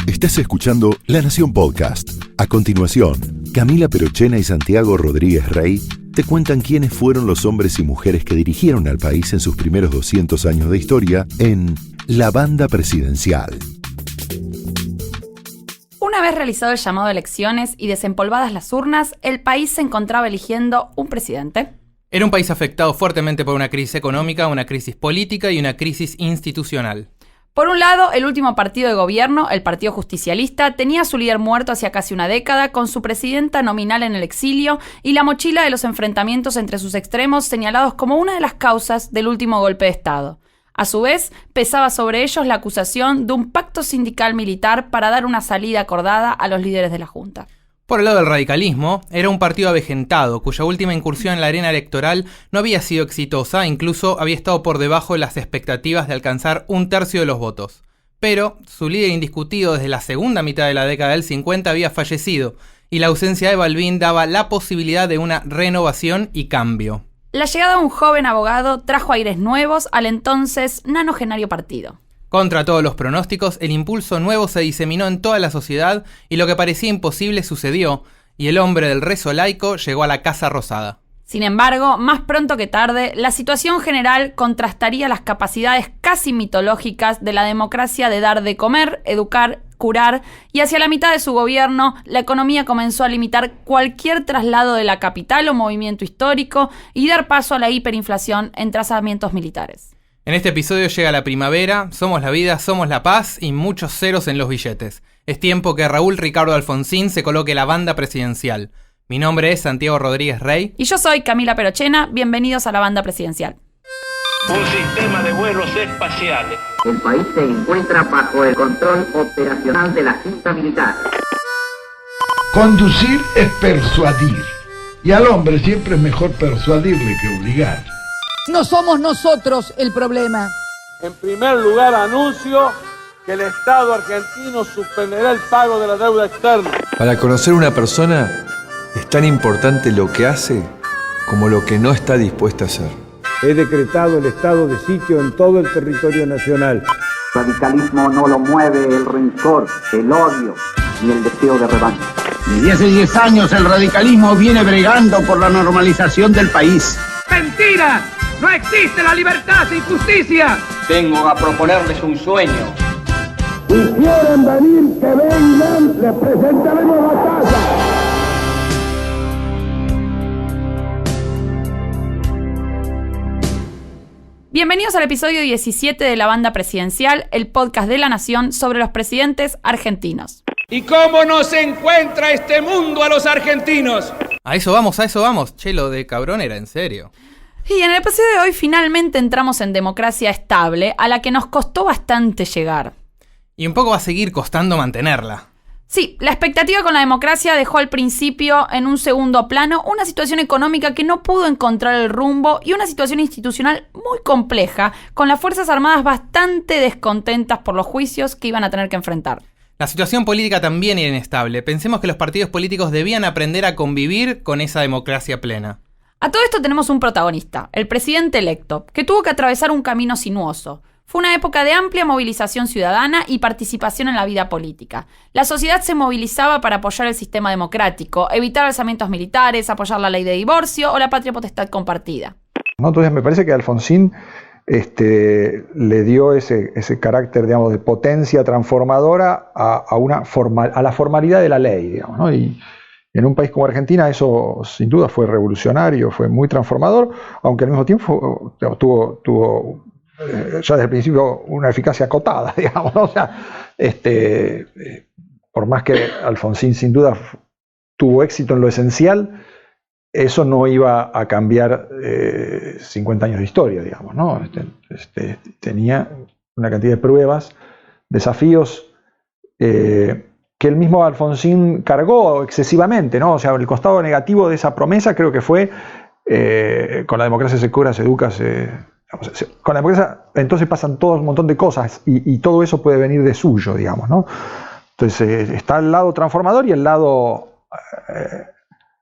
Estás escuchando La Nación Podcast. A continuación, Camila Perochena y Santiago Rodríguez Rey te cuentan quiénes fueron los hombres y mujeres que dirigieron al país en sus primeros 200 años de historia en La Banda Presidencial. Una vez realizado el llamado a elecciones y desempolvadas las urnas, el país se encontraba eligiendo un presidente. Era un país afectado fuertemente por una crisis económica, una crisis política y una crisis institucional. Por un lado, el último partido de gobierno, el Partido Justicialista, tenía a su líder muerto hacía casi una década, con su presidenta nominal en el exilio y la mochila de los enfrentamientos entre sus extremos señalados como una de las causas del último golpe de Estado. A su vez, pesaba sobre ellos la acusación de un pacto sindical militar para dar una salida acordada a los líderes de la Junta. Por el lado del radicalismo, era un partido avejentado, cuya última incursión en la arena electoral no había sido exitosa, incluso había estado por debajo de las expectativas de alcanzar 1/3 de los votos. Pero su líder indiscutido desde la segunda mitad de la década del 50 había fallecido, y la ausencia de Balbín daba la posibilidad de una renovación y cambio. La llegada de un joven abogado trajo aires nuevos al entonces nanogenario partido. Contra todos los pronósticos, el impulso nuevo se diseminó en toda la sociedad y lo que parecía imposible sucedió, y el hombre del rezo laico llegó a la Casa Rosada. Sin embargo, más pronto que tarde, la situación general contrastaría las capacidades casi mitológicas de la democracia de dar de comer, educar, curar, y hacia la mitad de su gobierno, la economía comenzó a limitar cualquier traslado de la capital o movimiento histórico y dar paso a la hiperinflación en trazamientos militares. En este episodio llega la primavera, somos la vida, somos la paz y muchos ceros en los billetes. Es tiempo que Raúl Ricardo Alfonsín se coloque la banda presidencial. Mi nombre es Santiago Rodríguez Rey. Y yo soy Camila Perochena. Bienvenidos a la Banda Presidencial. Un sistema de vuelos espaciales. El país se encuentra bajo el control operacional de la Junta Militar. Conducir es persuadir. Y al hombre siempre es mejor persuadirle que obligar. No somos nosotros el problema. En primer lugar, anuncio que el Estado argentino suspenderá el pago de la deuda externa. Para conocer una persona es tan importante lo que hace como lo que no está dispuesta a hacer. He decretado el estado de sitio en todo el territorio nacional. El radicalismo no lo mueve el rencor, el odio ni el deseo de revancha. Desde hace 10 años el radicalismo viene bregando por la normalización del país. ¡Mentira! ¡No existe la libertad sin justicia! Vengo a proponerles un sueño. Si quieren venir, que vengan, les presentaremos la casa. Bienvenidos al episodio 17 de La Banda Presidencial, el podcast de La Nación sobre los presidentes argentinos. ¿Y cómo nos encuentra este mundo a los argentinos? A eso vamos. Che, lo de cabrón era en serio. Y en el episodio de hoy finalmente entramos en democracia estable, a la que nos costó bastante llegar. Y un poco va a seguir costando mantenerla. Sí, la expectativa con la democracia dejó al principio en un segundo plano una situación económica que no pudo encontrar el rumbo y una situación institucional muy compleja, con las Fuerzas Armadas bastante descontentas por los juicios que iban a tener que enfrentar. La situación política también era inestable. Pensemos que los partidos políticos debían aprender a convivir con esa democracia plena. A todo esto tenemos un protagonista, el presidente electo, que tuvo que atravesar un camino sinuoso. Fue una época de amplia movilización ciudadana y participación en la vida política. La sociedad se movilizaba para apoyar el sistema democrático, evitar alzamientos militares, apoyar la ley de divorcio o la patria potestad compartida. Entonces me parece que Alfonsín le dio ese carácter, digamos, de potencia transformadora a la formalidad de la ley, digamos, ¿no? Y en un país como Argentina eso sin duda fue revolucionario, fue muy transformador, aunque al mismo tiempo tuvo ya desde el principio una eficacia acotada, digamos, ¿no? O sea, por más que Alfonsín sin duda tuvo éxito en lo esencial, eso no iba a cambiar 50 años de historia, digamos, ¿no? Tenía una cantidad de pruebas, desafíos, que el mismo Alfonsín cargó excesivamente, ¿no? O sea, el costado negativo de esa promesa creo que fue con la democracia se cura, se educa, con la democracia entonces pasan todo un montón de cosas y todo eso puede venir de suyo, digamos, ¿no? Entonces está el lado transformador y el lado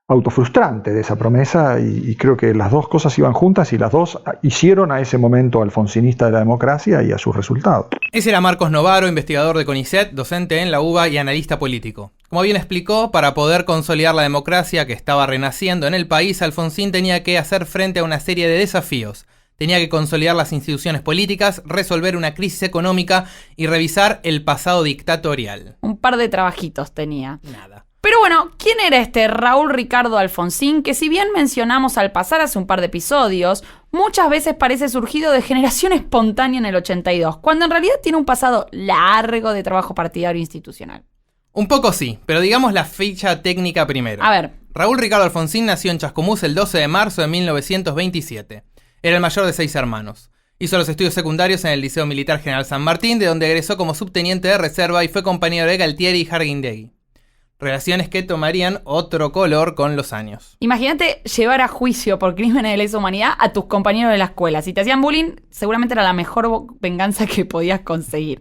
autofrustrante de esa promesa y creo que las dos cosas iban juntas y las dos hicieron a ese momento alfonsinista de la democracia y a sus resultados. Ese era Marcos Novaro, investigador de CONICET, docente en la UBA y analista político. Como bien explicó, para poder consolidar la democracia que estaba renaciendo en el país, Alfonsín tenía que hacer frente a una serie de desafíos. Tenía que consolidar las instituciones políticas, resolver una crisis económica y revisar el pasado dictatorial. Un par de trabajitos tenía. Nada. Pero bueno, ¿quién era este Raúl Ricardo Alfonsín? Que si bien mencionamos al pasar hace un par de episodios, muchas veces parece surgido de generación espontánea en el 82, cuando en realidad tiene un pasado largo de trabajo partidario institucional. Un poco sí, pero digamos la ficha técnica primero. A ver. Raúl Ricardo Alfonsín nació en Chascomús el 12 de marzo de 1927. Era el mayor de 6 hermanos. Hizo los estudios secundarios en el Liceo Militar General San Martín, de donde egresó como subteniente de reserva y fue compañero de Galtieri y Jarguindegui. Relaciones que tomarían otro color con los años. Imagínate llevar a juicio por crímenes de lesa humanidad a tus compañeros de la escuela. Si te hacían bullying, seguramente era la mejor venganza que podías conseguir.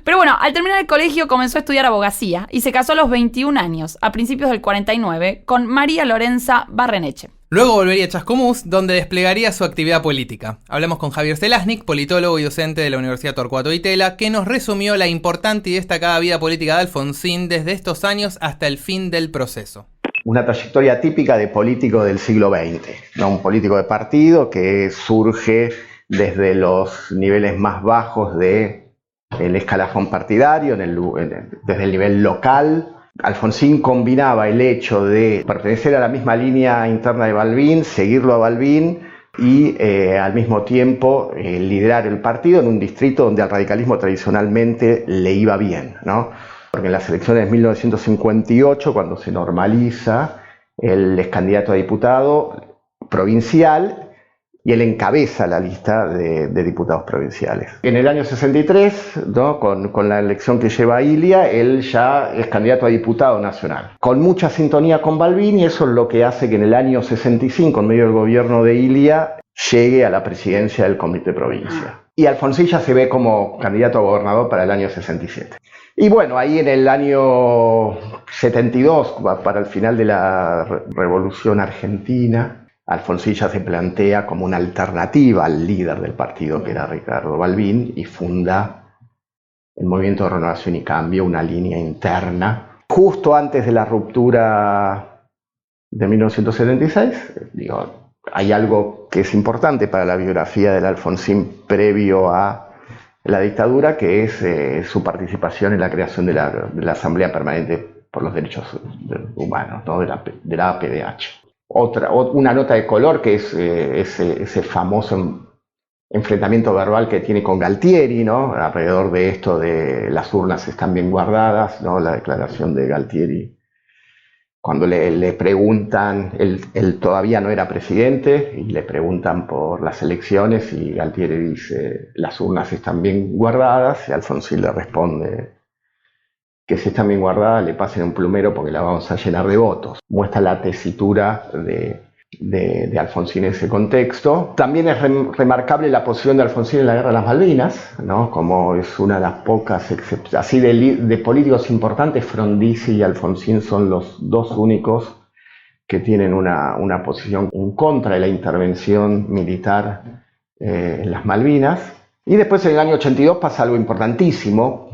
Pero bueno, al terminar el colegio comenzó a estudiar abogacía y se casó a los 21 años, a principios del 49, con María Lorenza Barreneche. Luego volvería a Chascomús, donde desplegaría su actividad política. Hablamos con Javier Zelaznik, politólogo y docente de la Universidad Torcuato Di Tella, que nos resumió la importante y destacada vida política de Alfonsín desde estos años hasta el fin del proceso. Una trayectoria típica de político del siglo XX, ¿no? Un político de partido que surge desde los niveles más bajos del escalafón partidario, desde el nivel local. Alfonsín combinaba el hecho de pertenecer a la misma línea interna de Balbín, seguirlo a Balbín y al mismo tiempo liderar el partido en un distrito donde al radicalismo tradicionalmente le iba bien, ¿no? Porque en las elecciones de 1958, cuando se normaliza, él es candidato a diputado provincial y él encabeza la lista de diputados provinciales. En el año 63, ¿no? con la elección que lleva a Ilia, él ya es candidato a diputado nacional. Con mucha sintonía con Balbín, y eso es lo que hace que en el año 65, en medio del gobierno de Ilia, llegue a la presidencia del Comité de Provincia. Y Alfonsín ya se ve como candidato a gobernador para el año 67. Y bueno, ahí en el año 72, para el final de la Revolución Argentina, Alfonsín ya se plantea como una alternativa al líder del partido, que era Ricardo Balbín, y funda el Movimiento de Renovación y Cambio, una línea interna. Justo antes de la ruptura de 1976, hay algo que es importante para la biografía del Alfonsín previo a la dictadura, que es su participación en la creación de la Asamblea Permanente por los Derechos Humanos, ¿no? de la APDH. Una nota de color que es ese famoso enfrentamiento verbal que tiene con Galtieri, ¿no? Alrededor de esto de las urnas están bien guardadas, ¿no? La declaración de Galtieri, cuando le preguntan, él todavía no era presidente, y le preguntan por las elecciones, y Galtieri dice, las urnas están bien guardadas, y Alfonsín le responde que si están bien guardadas le pasen un plumero porque la vamos a llenar de votos. Muestra la tesitura de Alfonsín en ese contexto. También es remarcable la posición de Alfonsín en la Guerra de las Malvinas, ¿no? Como es una de las pocas así de políticos importantes. Frondizi y Alfonsín son los dos únicos que tienen una posición en contra de la intervención militar en las Malvinas. Y después en el año 82 pasa algo importantísimo.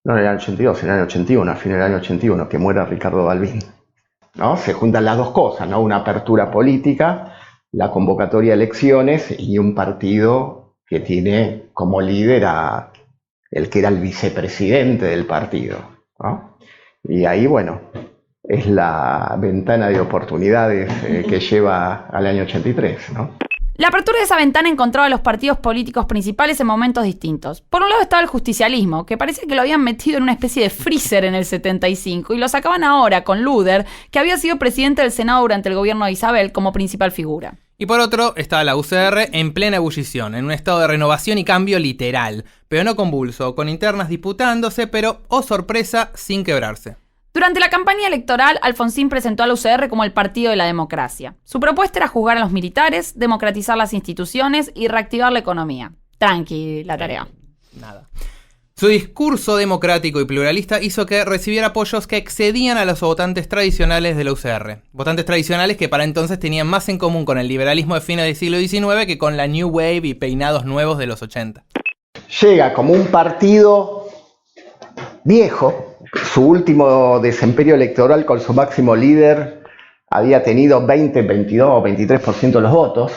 No en el año 82, en el año 81, a fin del año 81, que muera Ricardo Balbín, ¿no? Se juntan las dos cosas, ¿no? Una apertura política, la convocatoria de elecciones y un partido que tiene como líder a el que era el vicepresidente del partido, ¿no? Y ahí, bueno, es la ventana de oportunidades que lleva al año 83, ¿no? La apertura de esa ventana encontraba a los partidos políticos principales en momentos distintos. Por un lado estaba el justicialismo, que parecía que lo habían metido en una especie de freezer en el 75 y lo sacaban ahora con Luder, que había sido presidente del Senado durante el gobierno de Isabel, como principal figura. Y por otro estaba la UCR en plena ebullición, en un estado de renovación y cambio literal, pero no convulso, con internas disputándose, pero, oh sorpresa, sin quebrarse. Durante la campaña electoral, Alfonsín presentó a la UCR como el partido de la democracia. Su propuesta era juzgar a los militares, democratizar las instituciones y reactivar la economía. Tranqui, la tarea. Nada. Su discurso democrático y pluralista hizo que recibiera apoyos que excedían a los votantes tradicionales de la UCR. Votantes tradicionales que para entonces tenían más en común con el liberalismo de fines del siglo XIX que con la New Wave y peinados nuevos de los 80. Llega como un partido viejo. Su último desempeño electoral con su máximo líder había tenido 20, 22 o 23% de los votos.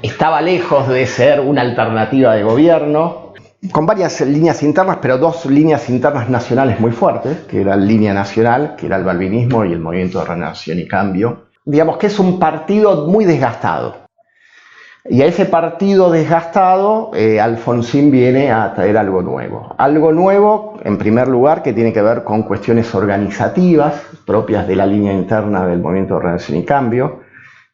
Estaba lejos de ser una alternativa de gobierno, con varias líneas internas, pero dos líneas internas nacionales muy fuertes, que era la línea nacional, que era el balvinismo y el Movimiento de Renovación y Cambio. Digamos que es un partido muy desgastado. Y a ese partido desgastado, Alfonsín viene a traer algo nuevo. Algo nuevo, en primer lugar, que tiene que ver con cuestiones organizativas, propias de la línea interna del Movimiento de Renovación y Cambio,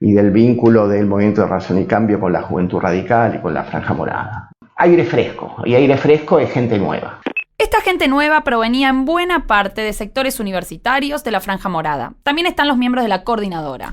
y del vínculo del Movimiento de Renovación y Cambio con la Juventud Radical y con la Franja Morada. Aire fresco, y aire fresco es gente nueva. Esta gente nueva provenía en buena parte de sectores universitarios de la Franja Morada. También están los miembros de la coordinadora.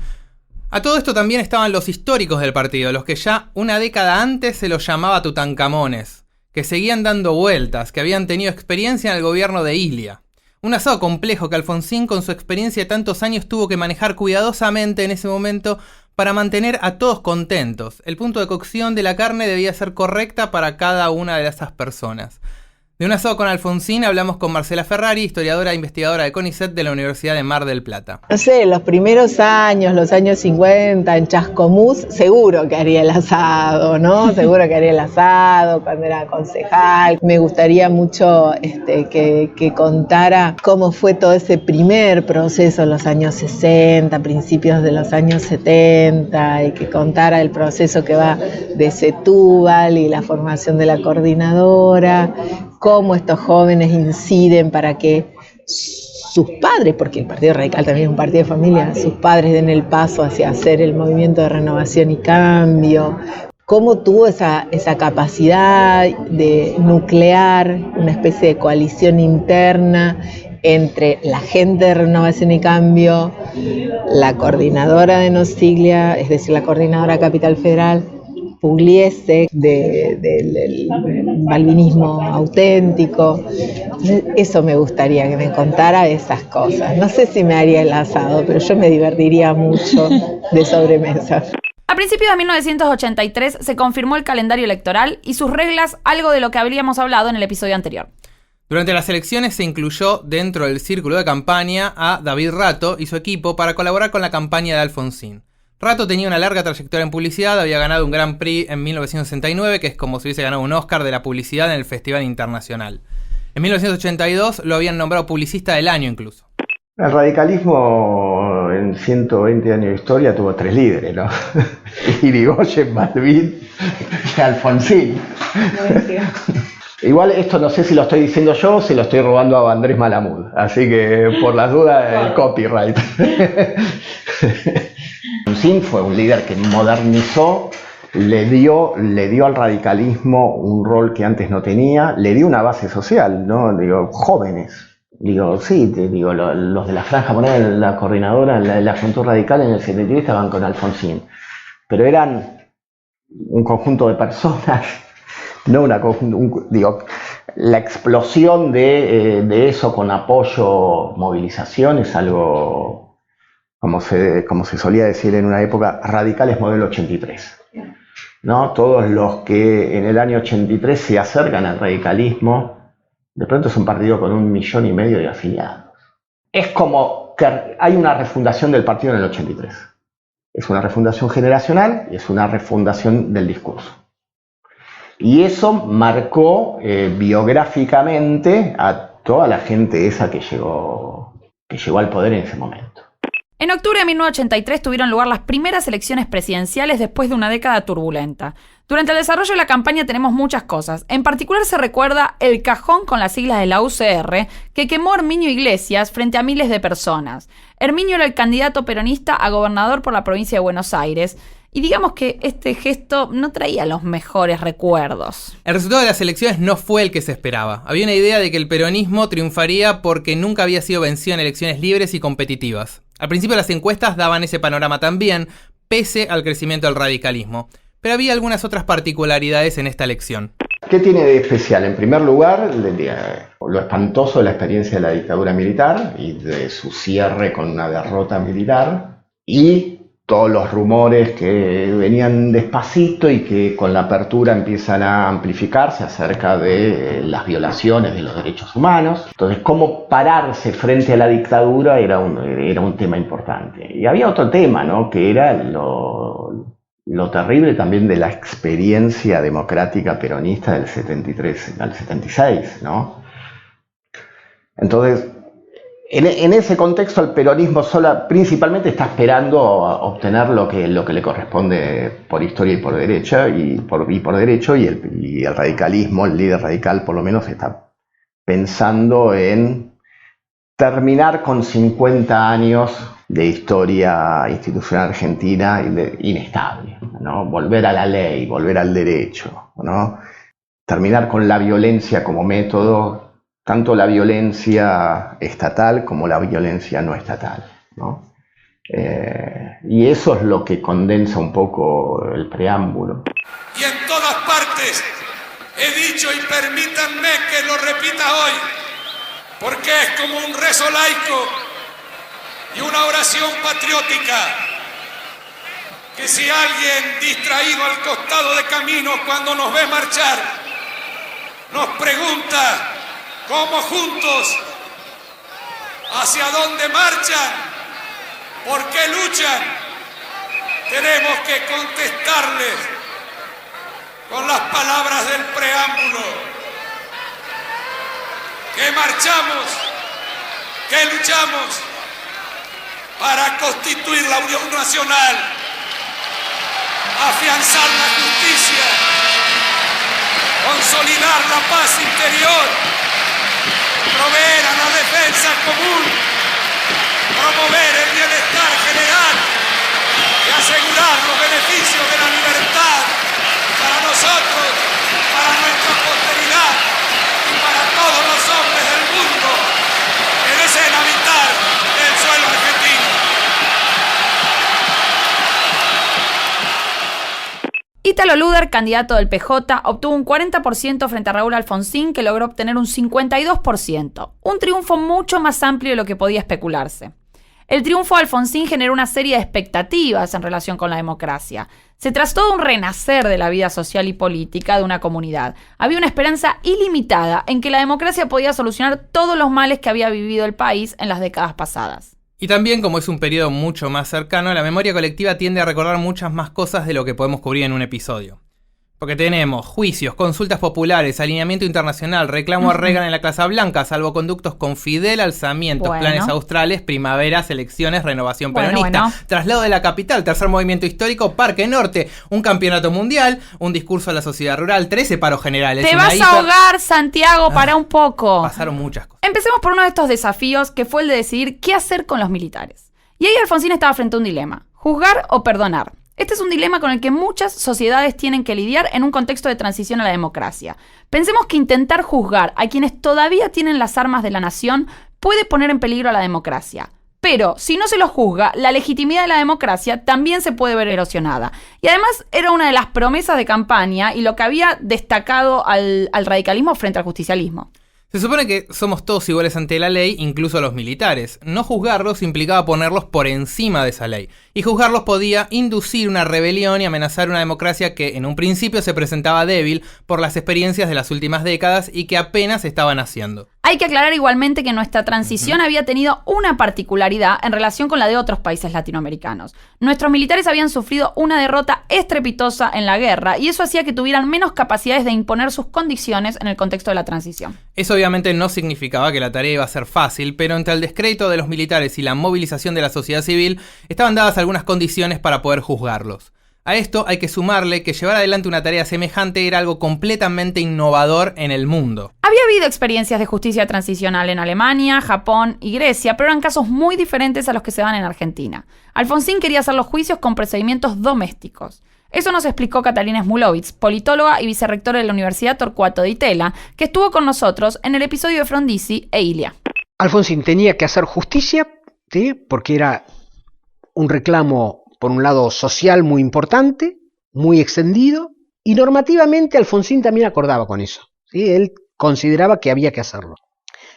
A todo esto también estaban los históricos del partido, los que ya una década antes se los llamaba Tutankamones, que seguían dando vueltas, que habían tenido experiencia en el gobierno de Ilia. Un asado complejo que Alfonsín, con su experiencia de tantos años, tuvo que manejar cuidadosamente en ese momento para mantener a todos contentos. El punto de cocción de la carne debía ser correcta para cada una de esas personas. De un asado con Alfonsín hablamos con Marcela Ferrari, historiadora e investigadora de CONICET de la Universidad de Mar del Plata. No sé, los primeros años, los años 50, en Chascomús, seguro que haría el asado, ¿no? Seguro que haría el asado cuando era concejal. Me gustaría mucho que contara cómo fue todo ese primer proceso en los años 60, principios de los años 70, y que contara el proceso que va de Setúbal y la formación de la coordinadora, cómo estos jóvenes inciden para que sus padres, porque el Partido Radical también es un partido de familia, sus padres den el paso hacia hacer el Movimiento de Renovación y Cambio, cómo tuvo esa capacidad de nuclear una especie de coalición interna entre la gente de Renovación y Cambio, la coordinadora de No Siglia, es decir, la coordinadora Capital Federal, Pugliese, del balvinismo auténtico. Eso me gustaría que me contara esas cosas. No sé si me haría el asado, pero yo me divertiría mucho de sobremesa. A principios de 1983 se confirmó el calendario electoral y sus reglas, algo de lo que habríamos hablado en el episodio anterior. Durante las elecciones se incluyó dentro del círculo de campaña a David Rato y su equipo para colaborar con la campaña de Alfonsín. Rato tenía una larga trayectoria en publicidad, había ganado un Grand Prix en 1969, que es como si hubiese ganado un Oscar de la publicidad en el Festival Internacional. En 1982 lo habían nombrado publicista del año incluso. El radicalismo en 120 años de historia tuvo 3 líderes, ¿no? Irigoyen, Malvin y Alfonsín. Igual esto no sé si lo estoy diciendo yo o si lo estoy robando a Andrés Malamud, así que por las dudas el copyright. Alfonsín fue un líder que modernizó, le dio al radicalismo un rol que antes no tenía, le dio una base social, ¿no? Digo, jóvenes. Los de la Franja Morada, la coordinadora, la Juventud Radical en el 73 estaban con Alfonsín. Pero eran un conjunto de personas, no la explosión de eso con apoyo, movilización, es algo, como se solía decir en una época, radicales modelo 83. ¿No? Todos los que en el año 83 se acercan al radicalismo, de pronto es un partido con 1,5 millones de afiliados. Es como que hay una refundación del partido en el 83. Es una refundación generacional y es una refundación del discurso. Y eso marcó biográficamente a toda la gente esa que llegó al poder en ese momento. En octubre de 1983 tuvieron lugar las primeras elecciones presidenciales después de una década turbulenta. Durante el desarrollo de la campaña tenemos muchas cosas. En particular se recuerda el cajón con las siglas de la UCR que quemó Herminio Iglesias frente a miles de personas. Herminio era el candidato peronista a gobernador por la provincia de Buenos Aires. Y digamos que este gesto no traía los mejores recuerdos. El resultado de las elecciones no fue el que se esperaba. Había una idea de que el peronismo triunfaría porque nunca había sido vencido en elecciones libres y competitivas. Al principio las encuestas daban ese panorama también, pese al crecimiento del radicalismo. Pero había algunas otras particularidades en esta elección. ¿Qué tiene de especial? En primer lugar, lo espantoso de la experiencia de la dictadura militar y de su cierre con una derrota militar, y todos los rumores que venían despacito y que con la apertura empiezan a amplificarse acerca de las violaciones de los derechos humanos. Entonces, cómo pararse frente a la dictadura era un tema importante. Y había otro tema, ¿no?, que era lo terrible también de la experiencia democrática peronista del 73 al 76, ¿no? Entonces, en ese contexto, el peronismo principalmente está esperando obtener lo que le corresponde por historia y por derecho, y el radicalismo, el líder radical por lo menos, está pensando en terminar con 50 años de historia institucional argentina inestable, ¿no? Volver a la ley, volver al derecho, ¿no? Terminar con la violencia como método, tanto la violencia estatal como la violencia no estatal, ¿no? Y eso es lo que condensa un poco el preámbulo. Y en todas partes he dicho, y permítanme que lo repita hoy, porque es como un rezo laico y una oración patriótica, que si alguien distraído al costado de camino cuando nos ve marchar nos pregunta cómo juntos, hacia dónde marchan, por qué luchan, tenemos que contestarles con las palabras del preámbulo: que marchamos, que luchamos para constituir la unión nacional, afianzar la justicia, consolidar la paz interior, proveer a la defensa común, promover el bienestar general y asegurar los beneficios de la libertad para nosotros, para nuestra posteridad y para todos los hombres del mundo que deseen habitar el suelo argentino. Ítalo Luder, candidato del PJ, obtuvo un 40% frente a Raúl Alfonsín, que logró obtener un 52%, un triunfo mucho más amplio de lo que podía especularse. El triunfo de Alfonsín generó una serie de expectativas en relación con la democracia. Se trató de un renacer de la vida social y política de una comunidad. Había una esperanza ilimitada en que la democracia podía solucionar todos los males que había vivido el país en las décadas pasadas. Y también, como es un periodo mucho más cercano, la memoria colectiva tiende a recordar muchas más cosas de lo que podemos cubrir en un episodio. Porque tenemos juicios, consultas populares, alineamiento internacional, reclamo a Reagan en la Casa Blanca, salvoconductos con Fidel, alzamientos, planes australes, primaveras, elecciones, renovación peronista, traslado de la capital, tercer movimiento histórico, Parque Norte, un campeonato mundial, un discurso a la sociedad rural, 13 paros generales. Te vas a ahogar, Santiago, para un poco. Pasaron muchas cosas. Empecemos por uno de estos desafíos, que fue el de decidir qué hacer con los militares. Y ahí Alfonsín estaba frente a un dilema: juzgar o perdonar. Este es un dilema con el que muchas sociedades tienen que lidiar en un contexto de transición a la democracia. Pensemos que intentar juzgar a quienes todavía tienen las armas de la nación puede poner en peligro a la democracia. Pero si no se los juzga, la legitimidad de la democracia también se puede ver erosionada. Y además era una de las promesas de campaña y lo que había destacado al radicalismo frente al justicialismo. Se supone que somos todos iguales ante la ley, incluso los militares. No juzgarlos implicaba ponerlos por encima de esa ley. Y juzgarlos podía inducir una rebelión y amenazar una democracia que en un principio se presentaba débil por las experiencias de las últimas décadas y que apenas estaban haciendo. Hay que aclarar igualmente que nuestra transición había tenido una particularidad en relación con la de otros países latinoamericanos. Nuestros militares habían sufrido una derrota estrepitosa en la guerra y eso hacía que tuvieran menos capacidades de imponer sus condiciones en el contexto de la transición. Eso obviamente no significaba que la tarea iba a ser fácil, pero entre el descrédito de los militares y la movilización de la sociedad civil estaban dadas algunas condiciones para poder juzgarlos. A esto hay que sumarle que llevar adelante una tarea semejante era algo completamente innovador en el mundo. Había habido experiencias de justicia transicional en Alemania, Japón y Grecia, pero eran casos muy diferentes a los que se dan en Argentina. Alfonsín quería hacer los juicios con procedimientos domésticos. Eso nos explicó Catalina Smulovitz, politóloga y vicerrectora de la Universidad Torcuato Di Tella, que estuvo con nosotros en el episodio de Frondizi e Ilia. Alfonsín tenía que hacer justicia, ¿sí?, porque era un reclamo, por un lado, social muy importante, muy extendido, Y normativamente Alfonsín también acordaba con eso, ¿sí? Él consideraba que había que hacerlo.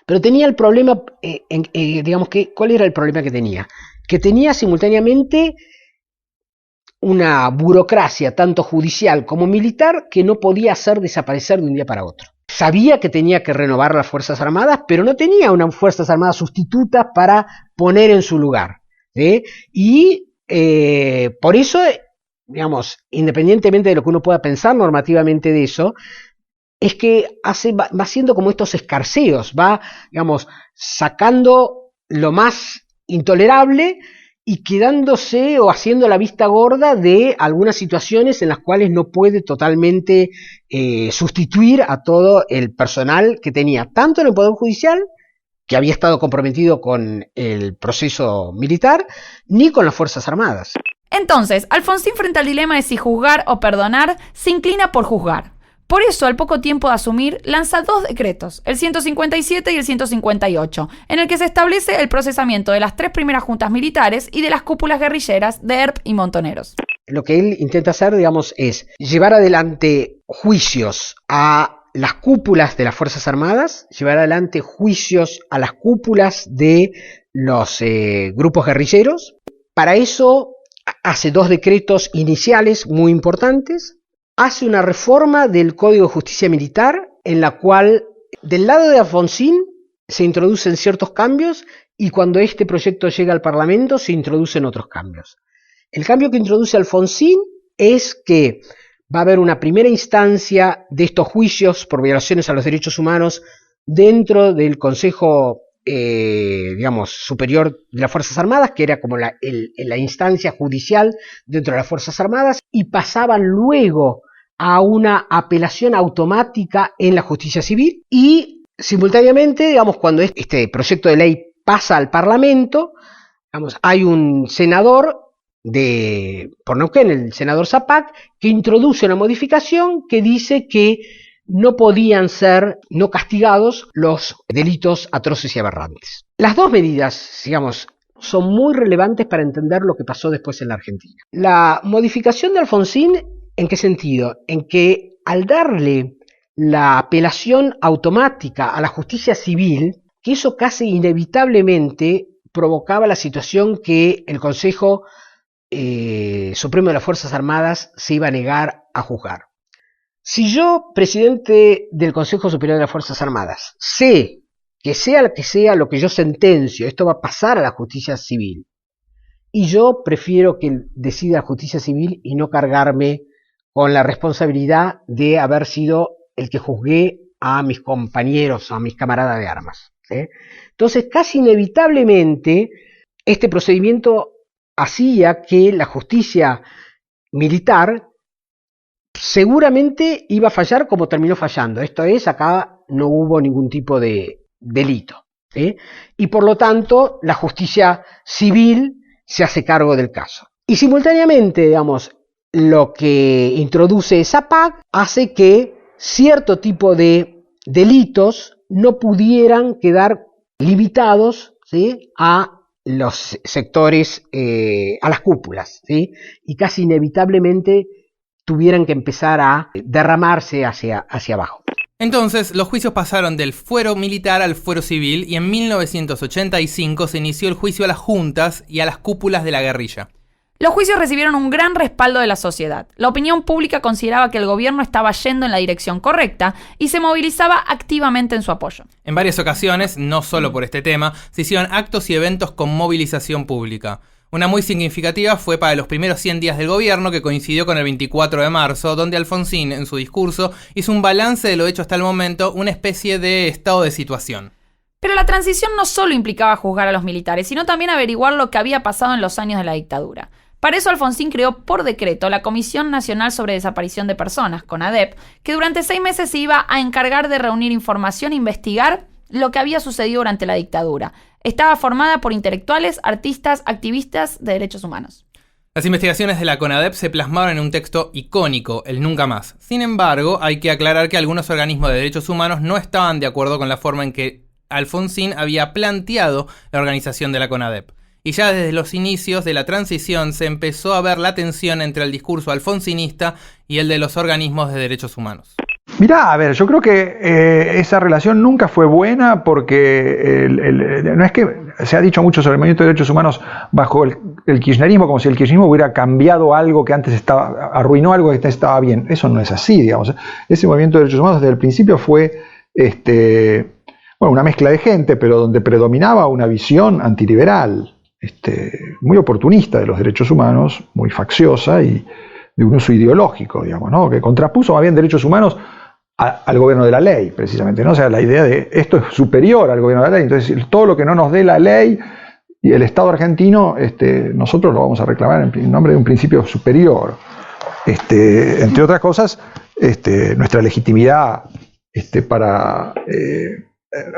Pero tenía el problema, ¿cuál era el problema que tenía? Que tenía simultáneamente una burocracia, tanto judicial como militar, que no podía hacer desaparecer de un día para otro. Sabía que tenía que renovar las Fuerzas Armadas, pero no tenía unas Fuerzas Armadas sustitutas para poner en su lugar, ¿sí? Y por eso, independientemente de lo que uno pueda pensar normativamente de eso, es que va haciendo como estos escarceos, va, sacando lo más intolerable y quedándose o haciendo la vista gorda de algunas situaciones en las cuales no puede totalmente sustituir a todo el personal que tenía, tanto en el Poder Judicial, que había estado comprometido con el proceso militar, ni con las Fuerzas Armadas. Entonces, Alfonsín, frente al dilema de si juzgar o perdonar, se inclina por juzgar. Por eso, al poco tiempo de asumir, lanza 2 decretos, el 157 y el 158, en el que se establece el procesamiento de las 3 primeras juntas militares y de las cúpulas guerrilleras de ERP y Montoneros. Lo que él intenta hacer, es llevar adelante juicios a las cúpulas de las Fuerzas Armadas, llevar adelante juicios a las cúpulas de los grupos guerrilleros. Para eso hace 2 decretos iniciales muy importantes. Hace una reforma del Código de Justicia Militar en la cual del lado de Alfonsín se introducen ciertos cambios y cuando este proyecto llega al Parlamento se introducen otros cambios. El cambio que introduce Alfonsín es que va a haber una primera instancia de estos juicios por violaciones a los derechos humanos dentro del Consejo Superior de las Fuerzas Armadas, que era como la instancia judicial dentro de las Fuerzas Armadas, y pasaban luego a una apelación automática en la justicia civil, y simultáneamente, cuando este proyecto de ley pasa al Parlamento, hay un senador por Neuquén, el senador Zapac, que introduce una modificación que dice que no podían ser no castigados los delitos atroces y aberrantes. Las 2 medidas, son muy relevantes para entender lo que pasó después en la Argentina. La modificación de Alfonsín, ¿en qué sentido? En que al darle la apelación automática a la justicia civil, que eso casi inevitablemente provocaba la situación que el Consejo Supremo de las Fuerzas Armadas se iba a negar a juzgar. Si yo, presidente del Consejo Superior de las Fuerzas Armadas, sé que sea lo que yo sentencio, esto va a pasar a la justicia civil, y yo prefiero que decida la justicia civil y no cargarme con la responsabilidad de haber sido el que juzgué a mis compañeros, a mis camaradas de armas, ¿sí? Entonces, casi inevitablemente, este procedimiento hacía que la justicia militar seguramente iba a fallar como terminó fallando. Esto es, acá no hubo ningún tipo de delito, ¿sí? Y por lo tanto, la justicia civil se hace cargo del caso. Y simultáneamente, lo que introduce Zapac hace que cierto tipo de delitos no pudieran quedar limitados, ¿sí?, a los sectores, a las cúpulas, ¿sí?, y casi inevitablemente tuvieran que empezar a derramarse hacia abajo. Entonces, los juicios pasaron del fuero militar al fuero civil y en 1985 se inició el juicio a las juntas y a las cúpulas de la guerrilla. Los juicios recibieron un gran respaldo de la sociedad. La opinión pública consideraba que el gobierno estaba yendo en la dirección correcta y se movilizaba activamente en su apoyo. En varias ocasiones, no solo por este tema, se hicieron actos y eventos con movilización pública. Una muy significativa fue para los primeros 100 días del gobierno, que coincidió con el 24 de marzo, donde Alfonsín, en su discurso, hizo un balance de lo hecho hasta el momento, una especie de estado de situación. Pero la transición no solo implicaba juzgar a los militares, sino también averiguar lo que había pasado en los años de la dictadura. Para eso Alfonsín creó por decreto la Comisión Nacional sobre Desaparición de Personas, CONADEP, que durante 6 meses se iba a encargar de reunir información e investigar lo que había sucedido durante la dictadura. Estaba formada por intelectuales, artistas, activistas de derechos humanos. Las investigaciones de la CONADEP se plasmaron en un texto icónico, el Nunca Más. Sin embargo, hay que aclarar que algunos organismos de derechos humanos no estaban de acuerdo con la forma en que Alfonsín había planteado la organización de la CONADEP. y ya desde los inicios de la transición se empezó a ver la tensión entre el discurso alfonsinista y el de los organismos de derechos humanos. Mirá, a ver, yo creo que esa relación nunca fue buena porque no es que se ha dicho mucho sobre el movimiento de derechos humanos bajo el kirchnerismo, como si el kirchnerismo hubiera cambiado algo que antes arruinó algo que antes estaba bien. Eso no es así, digamos. Ese movimiento de derechos humanos desde el principio fue una mezcla de gente, pero donde predominaba una visión antiliberal, muy oportunista de los derechos humanos, muy facciosa y de un uso ideológico, digamos, ¿no? Que contrapuso más bien derechos humanos al gobierno de la ley, precisamente, ¿no? O sea, la idea de esto es superior al gobierno de la ley, entonces todo lo que no nos dé la ley y el Estado argentino, nosotros lo vamos a reclamar en nombre de un principio superior. Entre otras cosas, nuestra legitimidad para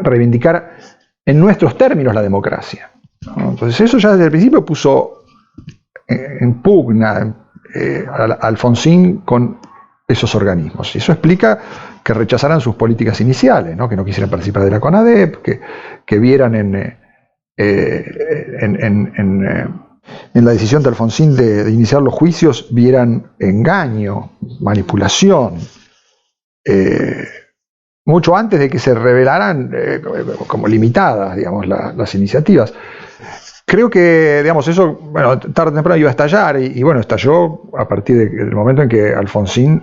reivindicar en nuestros términos la democracia, ¿no? Entonces eso ya desde el principio puso en pugna a Alfonsín con esos organismos. Y eso explica que rechazaran sus políticas iniciales, ¿no? Que no quisieran participar de la CONADEP, que vieran en la decisión de Alfonsín de iniciar los juicios, vieran engaño, manipulación, mucho antes de que se revelaran como limitadas, digamos, las iniciativas. Creo que, digamos, eso, tarde o temprano iba a estallar y estalló a partir del momento en que Alfonsín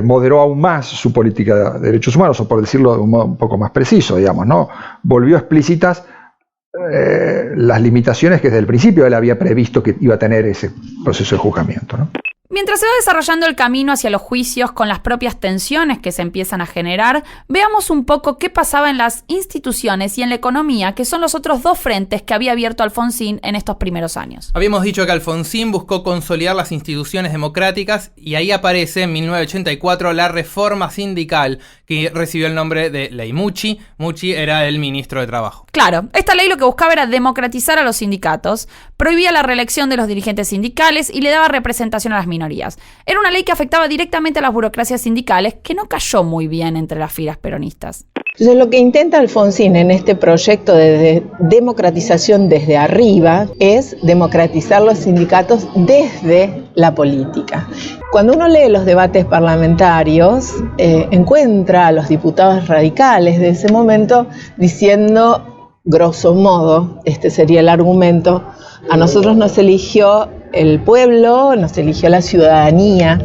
moderó aún más su política de derechos humanos, o por decirlo de un modo un poco más preciso, digamos, ¿no? Volvió explícitas las limitaciones que desde el principio él había previsto que iba a tener ese proceso de juzgamiento, ¿no? Mientras se va desarrollando el camino hacia los juicios con las propias tensiones que se empiezan a generar, veamos un poco qué pasaba en las instituciones y en la economía, que son los otros dos frentes que había abierto Alfonsín en estos primeros años. Habíamos dicho que Alfonsín buscó consolidar las instituciones democráticas y ahí aparece en 1984 la reforma sindical, que recibió el nombre de Ley Mucci. Mucci era el ministro de Trabajo. Claro, esta ley lo que buscaba era democratizar a los sindicatos, prohibía la reelección de los dirigentes sindicales y le daba representación a las minorías. Era una ley que afectaba directamente a las burocracias sindicales, que no cayó muy bien entre las filas peronistas. Entonces, lo que intenta Alfonsín en este proyecto de democratización desde arriba es democratizar los sindicatos desde la política. Cuando uno lee los debates parlamentarios, encuentra a los diputados radicales de ese momento diciendo, grosso modo, este sería el argumento: a nosotros nos eligió el pueblo, nos eligió la ciudadanía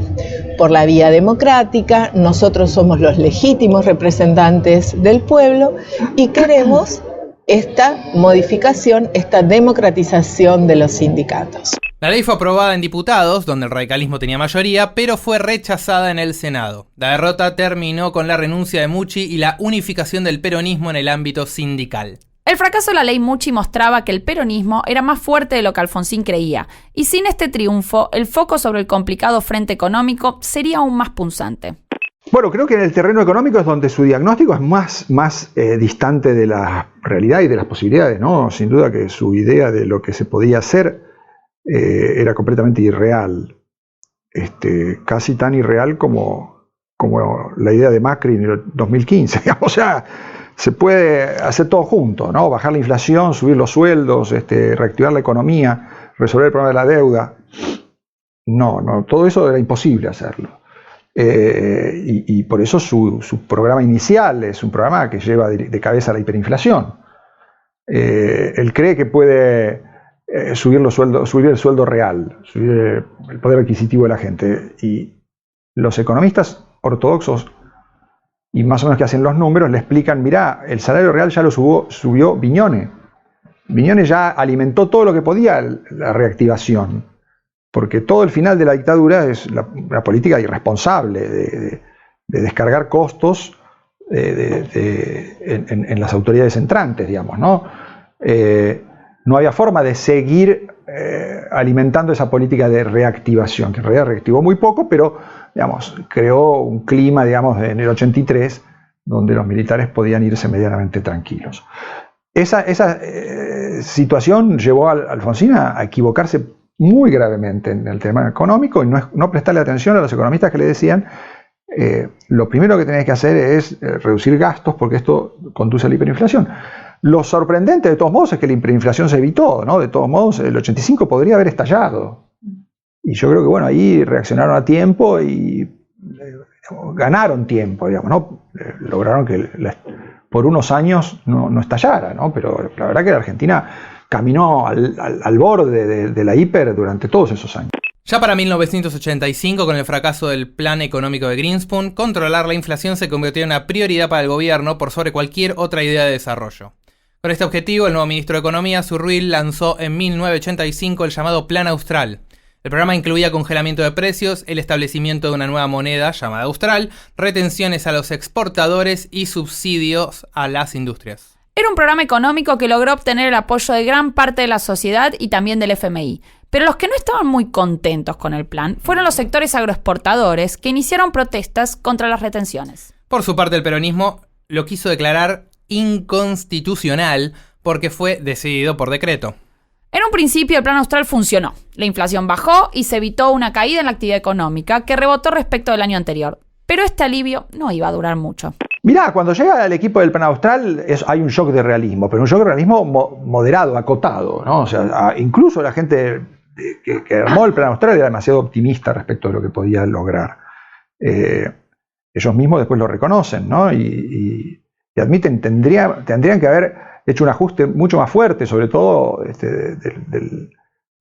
por la vía democrática, nosotros somos los legítimos representantes del pueblo y queremos esta modificación, esta democratización de los sindicatos. La ley fue aprobada en diputados, donde el radicalismo tenía mayoría, pero fue rechazada en el Senado. La derrota terminó con la renuncia de Mucci y la unificación del peronismo en el ámbito sindical. El fracaso de la ley Mucci mostraba que el peronismo era más fuerte de lo que Alfonsín creía, y sin este triunfo, el foco sobre el complicado frente económico sería aún más punzante. Bueno, creo que en el terreno económico es donde su diagnóstico es más distante de la realidad y de las posibilidades, ¿no? Sin duda que su idea de lo que se podía hacer era completamente irreal, casi tan irreal como la idea de Macri en el 2015, digamos. O sea, se puede hacer todo junto, ¿no? Bajar la inflación, subir los sueldos, reactivar la economía, resolver el problema de la deuda. No, todo eso era imposible hacerlo. Y por eso su programa inicial es un programa que lleva de cabeza la hiperinflación. Él cree que puede subir el sueldo real, subir el poder adquisitivo de la gente. Y los economistas ortodoxos, y más o menos que hacen los números, le explican: mirá, el salario real ya lo subió Viñone. Viñone ya alimentó todo lo que podía la reactivación, porque todo el final de la dictadura es la política irresponsable de descargar costos en las autoridades entrantes, digamos, ¿no? No había forma de seguir alimentando esa política de reactivación, que en realidad reactivó muy poco, pero, digamos, creó un clima, digamos, en el 83, donde los militares podían irse medianamente tranquilos. Esa situación llevó a Alfonsín a equivocarse muy gravemente en el tema económico y no prestarle atención a los economistas que le decían: lo primero que tenés que hacer es reducir gastos porque esto conduce a la hiperinflación. Lo sorprendente de todos modos es que la hiperinflación se evitó, ¿no? De todos modos, el 85 podría haber estallado. Y yo creo que, bueno, ahí reaccionaron a tiempo y ganaron tiempo, digamos, ¿no? Lograron que por unos años no estallara, ¿no? Pero la verdad que la Argentina caminó al borde de la hiper durante todos esos años. Ya para 1985, con el fracaso del plan económico de Greenspan, controlar la inflación se convirtió en una prioridad para el gobierno por sobre cualquier otra idea de desarrollo. Con este objetivo, el nuevo ministro de Economía, Zurril, lanzó en 1985 el llamado Plan Austral. El programa incluía congelamiento de precios, el establecimiento de una nueva moneda llamada Austral, retenciones a los exportadores y subsidios a las industrias. Era un programa económico que logró obtener el apoyo de gran parte de la sociedad y también del FMI. Pero los que no estaban muy contentos con el plan fueron los sectores agroexportadores que iniciaron protestas contra las retenciones. Por su parte, el peronismo lo quiso declarar inconstitucional porque fue decidido por decreto. En un principio el plan austral funcionó. La inflación bajó y se evitó una caída en la actividad económica que rebotó respecto del año anterior. Pero este alivio no iba a durar mucho. Mirá, cuando llega el equipo del plan austral hay un shock de realismo, pero un shock de realismo moderado, acotado, ¿no? O sea, incluso la gente que armó el plan austral era demasiado optimista respecto de lo que podía lograr. Ellos mismos después lo reconocen, ¿no? Y admiten, tendrían que haber hecho un ajuste mucho más fuerte, sobre todo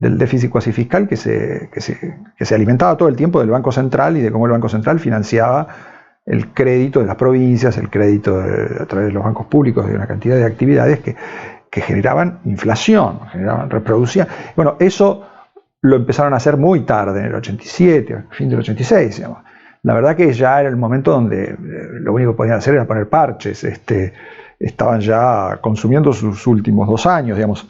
del déficit cuasi fiscal que se alimentaba todo el tiempo del Banco Central y de cómo el Banco Central financiaba el crédito de las provincias, el crédito a través de los bancos públicos de una cantidad de actividades que generaban inflación, reproducían. Bueno, eso lo empezaron a hacer muy tarde, en el 87, fin del 86, digamos. La verdad que ya era el momento donde lo único que podían hacer era poner parches, estaban ya consumiendo sus últimos 2 años, digamos.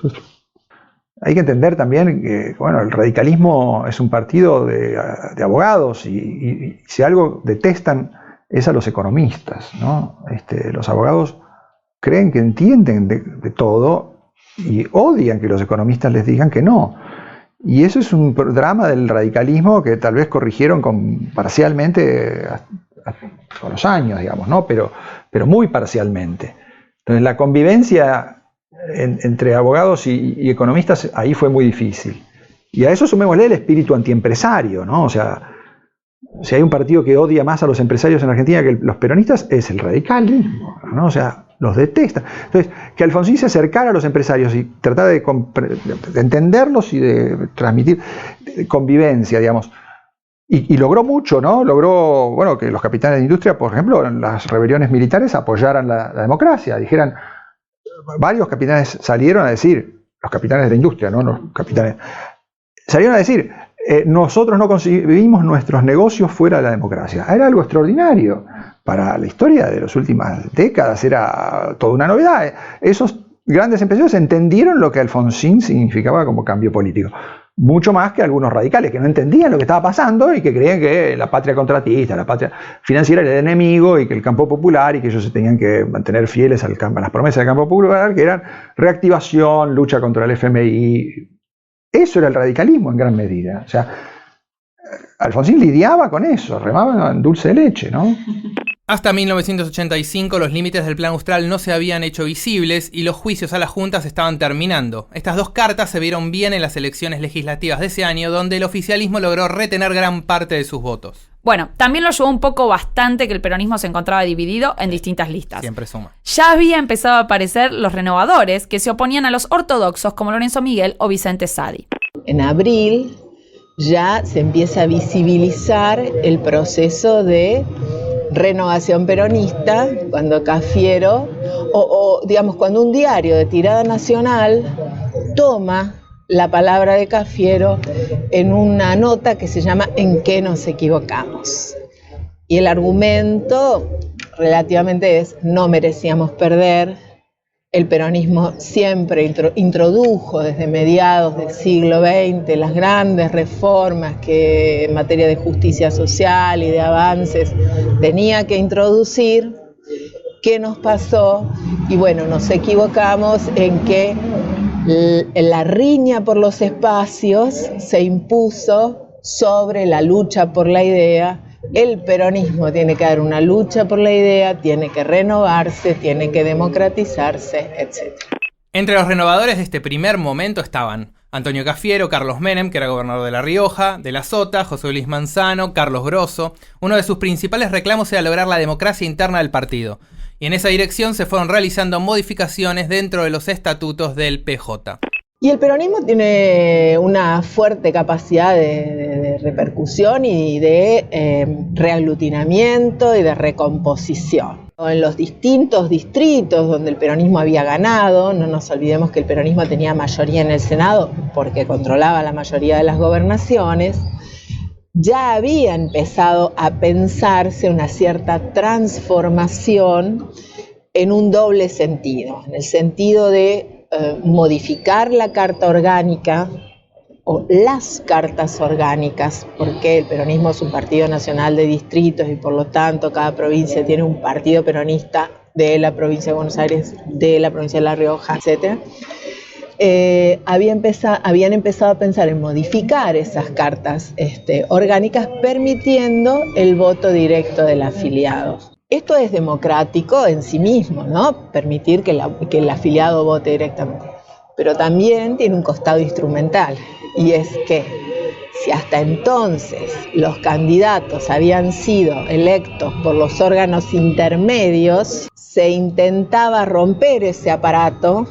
Hay que entender también que, bueno, el radicalismo es un partido de abogados y si algo detestan es a los economistas, ¿no? Los abogados creen que entienden de todo y odian que los economistas les digan que no. Y eso es un drama del radicalismo que tal vez corrigieron parcialmente con los años, digamos, ¿no? Pero muy parcialmente. Entonces la convivencia entre abogados y economistas ahí fue muy difícil. Y a eso sumémosle el espíritu antiempresario, ¿no? O sea, si hay un partido que odia más a los empresarios en Argentina que los peronistas, es el radicalismo, ¿no? O sea, los detesta. Entonces, que Alfonsín se acercara a los empresarios y tratara de entenderlos y de transmitir convivencia, digamos. Y logró mucho, ¿no? Logró, bueno, que los capitanes de industria, por ejemplo, en las rebeliones militares apoyaran la democracia. Dijeran, varios capitanes salieron a decir, los capitanes de industria, ¿no? Los capitanes, salieron a decir, nosotros no concebimos nuestros negocios fuera de la democracia. Era algo extraordinario. Para la historia de las últimas décadas era toda una novedad. Esos grandes empresarios entendieron lo que Alfonsín significaba como cambio político. Mucho más que algunos radicales que no entendían lo que estaba pasando y que creían que la patria contratista, la patria financiera era el enemigo y que el campo popular y que ellos se tenían que mantener fieles a las promesas del campo popular, que eran reactivación, lucha contra el FMI. Eso era el radicalismo en gran medida. O sea, Alfonsín lidiaba con eso, remaba en dulce de leche, ¿no? Hasta 1985 los límites del Plan Austral no se habían hecho visibles y los juicios a las juntas estaban terminando. Estas 2 cartas se vieron bien en las elecciones legislativas de ese año, donde el oficialismo logró retener gran parte de sus votos. Bueno, también lo ayudó un poco bastante que el peronismo se encontraba dividido en distintas listas. Siempre suma. Ya había empezado a aparecer los renovadores que se oponían a los ortodoxos como Lorenzo Miguel o Vicente Sadi. En abril ya se empieza a visibilizar el proceso de renovación peronista, cuando Cafiero, digamos, cuando un diario de tirada nacional toma la palabra de Cafiero en una nota que se llama ¿En qué nos equivocamos? Y el argumento relativamente es: no merecíamos perder. El peronismo siempre introdujo desde mediados del siglo XX las grandes reformas que en materia de justicia social y de avances tenía que introducir. ¿Qué nos pasó? Y bueno, nos equivocamos en que la riña por los espacios se impuso sobre la lucha por la idea El peronismo tiene que dar una lucha por la idea, tiene que renovarse, tiene que democratizarse, etc. Entre los renovadores de este primer momento estaban Antonio Cafiero, Carlos Menem, que era gobernador de La Rioja, de la Sota, José Luis Manzano, Carlos Grosso. Uno de sus principales reclamos era lograr la democracia interna del partido. Y en esa dirección se fueron realizando modificaciones dentro de los estatutos del PJ. Y el peronismo tiene una fuerte capacidad de repercusión y de reaglutinamiento y de recomposición. En los distintos distritos donde el peronismo había ganado, no nos olvidemos que el peronismo tenía mayoría en el Senado porque controlaba la mayoría de las gobernaciones, ya había empezado a pensarse una cierta transformación en un doble sentido, en el sentido de modificar la carta orgánica o las cartas orgánicas, porque el peronismo es un partido nacional de distritos y por lo tanto cada provincia tiene un partido peronista de la provincia de Buenos Aires, de la provincia de La Rioja, etc. Habían empezado a pensar en modificar esas cartas orgánicas permitiendo el voto directo del afiliado. Esto es democrático en sí mismo, ¿no? Permitir que el afiliado vote directamente. Pero también tiene un costado instrumental, y es que si hasta entonces los candidatos habían sido electos por los órganos intermedios, se intentaba romper ese aparato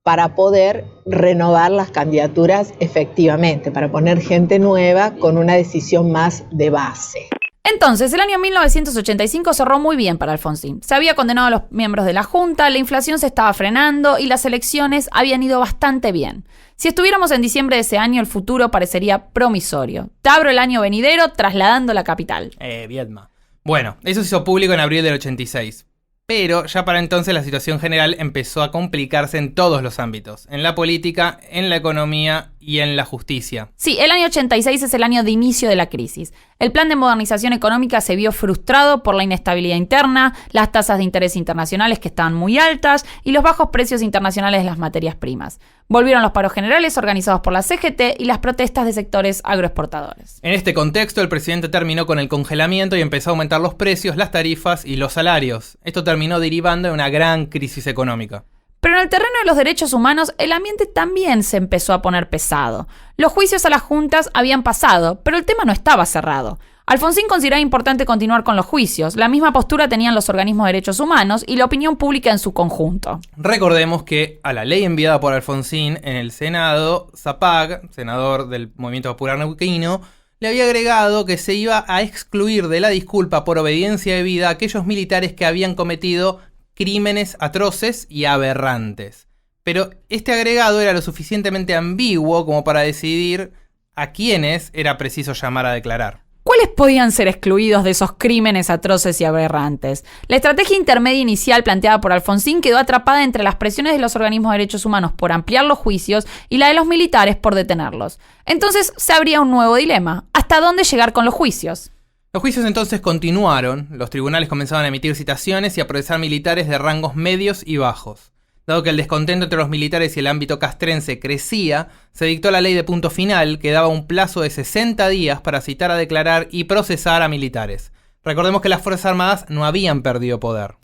para poder renovar las candidaturas efectivamente, para poner gente nueva con una decisión más de base. Entonces, el año 1985 cerró muy bien para Alfonsín. Se había condenado a los miembros de la Junta, la inflación se estaba frenando y las elecciones habían ido bastante bien. Si estuviéramos en diciembre de ese año, el futuro parecería promisorio. Te abro el año venidero trasladando la capital. Viedma. Bueno, eso se hizo público en abril del 86. Pero ya para entonces la situación general empezó a complicarse en todos los ámbitos, en la política, en la economía y en la justicia. Sí, el año 86 es el año de inicio de la crisis. El plan de modernización económica se vio frustrado por la inestabilidad interna, las tasas de interés internacionales que estaban muy altas y los bajos precios internacionales de las materias primas. Volvieron los paros generales organizados por la CGT y las protestas de sectores agroexportadores. En este contexto, el presidente terminó con el congelamiento y empezó a aumentar los precios, las tarifas y los salarios. Esto terminó derivando en una gran crisis económica. Pero en el terreno de los derechos humanos, el ambiente también se empezó a poner pesado. Los juicios a las juntas habían pasado, pero el tema no estaba cerrado. Alfonsín consideraba importante continuar con los juicios. La misma postura tenían los organismos de derechos humanos y la opinión pública en su conjunto. Recordemos que a la ley enviada por Alfonsín en el Senado, Zapag, senador del Movimiento Popular Neuquino, le había agregado que se iba a excluir de la disculpa por obediencia debida a aquellos militares que habían cometido crímenes atroces y aberrantes. Pero este agregado era lo suficientemente ambiguo como para decidir a quiénes era preciso llamar a declarar. ¿Cuáles podían ser excluidos de esos crímenes atroces y aberrantes? La estrategia intermedia inicial planteada por Alfonsín quedó atrapada entre las presiones de los organismos de derechos humanos por ampliar los juicios y la de los militares por detenerlos. Entonces se abría un nuevo dilema. ¿Hasta dónde llegar con los juicios? Los juicios entonces continuaron, los tribunales comenzaban a emitir citaciones y a procesar militares de rangos medios y bajos. Dado que el descontento entre los militares y el ámbito castrense crecía, se dictó la ley de punto final que daba un plazo de 60 días para citar a declarar y procesar a militares. Recordemos que las Fuerzas Armadas no habían perdido poder.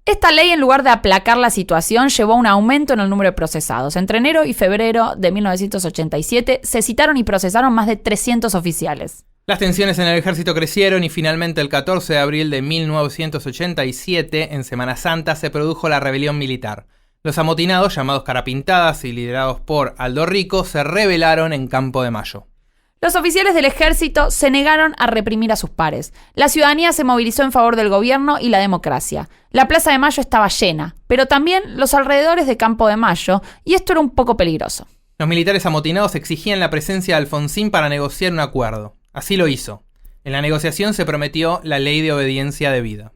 Esta ley, en lugar de aplacar la situación, llevó a un aumento en el número de procesados. Entre enero y febrero de 1987 se citaron y procesaron más de 300 oficiales. Las tensiones en el ejército crecieron y finalmente el 14 de abril de 1987, en Semana Santa, se produjo la rebelión militar. Los amotinados, llamados Carapintadas y liderados por Aldo Rico, se rebelaron en Campo de Mayo. Los oficiales del ejército se negaron a reprimir a sus pares. La ciudadanía se movilizó en favor del gobierno y la democracia. La Plaza de Mayo estaba llena, pero también los alrededores de Campo de Mayo, y esto era un poco peligroso. Los militares amotinados exigían la presencia de Alfonsín para negociar un acuerdo. Así lo hizo. En la negociación se prometió la ley de obediencia debida.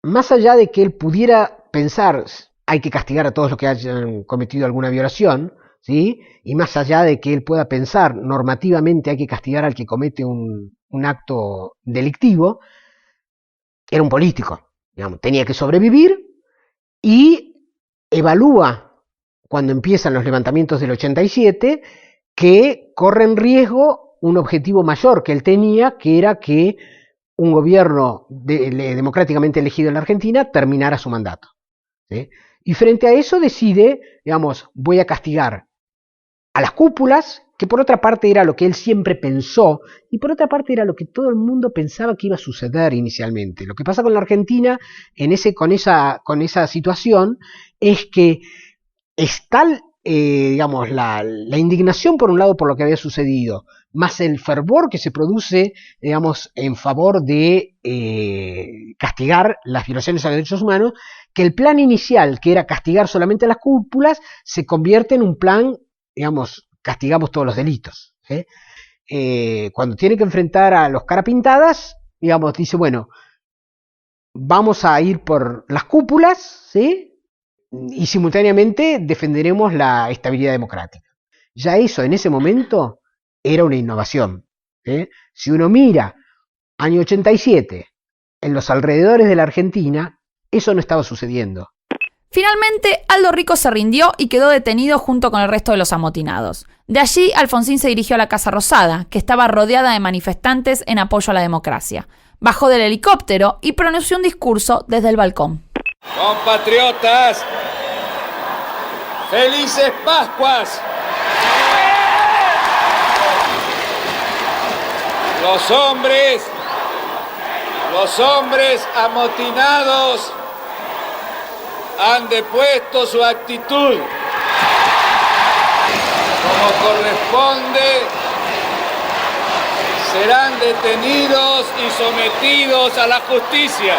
Más allá de que él pudiera pensar, hay que castigar a todos los que hayan cometido alguna violación, ¿sí? Y más allá de que él pueda pensar, normativamente hay que castigar al que comete un acto delictivo, era un político, digamos, tenía que sobrevivir y evalúa, cuando empiezan los levantamientos del 87, que corre en riesgo un objetivo mayor que él tenía, que era que un gobierno democráticamente elegido en la Argentina terminara su mandato, ¿sí? Y frente a eso decide, digamos, voy a castigar a las cúpulas, que por otra parte era lo que él siempre pensó, y por otra parte era lo que todo el mundo pensaba que iba a suceder inicialmente. Lo que pasa con la Argentina con esa situación es que es tal, digamos, la indignación por un lado por lo que había sucedido, más el fervor que se produce, digamos, en favor de castigar las violaciones a los derechos humanos, que el plan inicial, que era castigar solamente a las cúpulas, se convierte en un plan, digamos, castigamos todos los delitos, ¿sí? Cuando tiene que enfrentar a los carapintadas, digamos, dice, bueno, vamos a ir por las cúpulas, ¿sí? Y simultáneamente defenderemos la estabilidad democrática. Ya eso en ese momento era una innovación, ¿sí? Si uno mira año 87 en los alrededores de la Argentina, eso no estaba sucediendo. Finalmente, Aldo Rico se rindió y quedó detenido junto con el resto de los amotinados. De allí, Alfonsín se dirigió a la Casa Rosada, que estaba rodeada de manifestantes en apoyo a la democracia. Bajó del helicóptero y pronunció un discurso desde el balcón. Compatriotas, felices Pascuas. Los hombres amotinados han depuesto su actitud. Como corresponde, serán detenidos y sometidos a la justicia.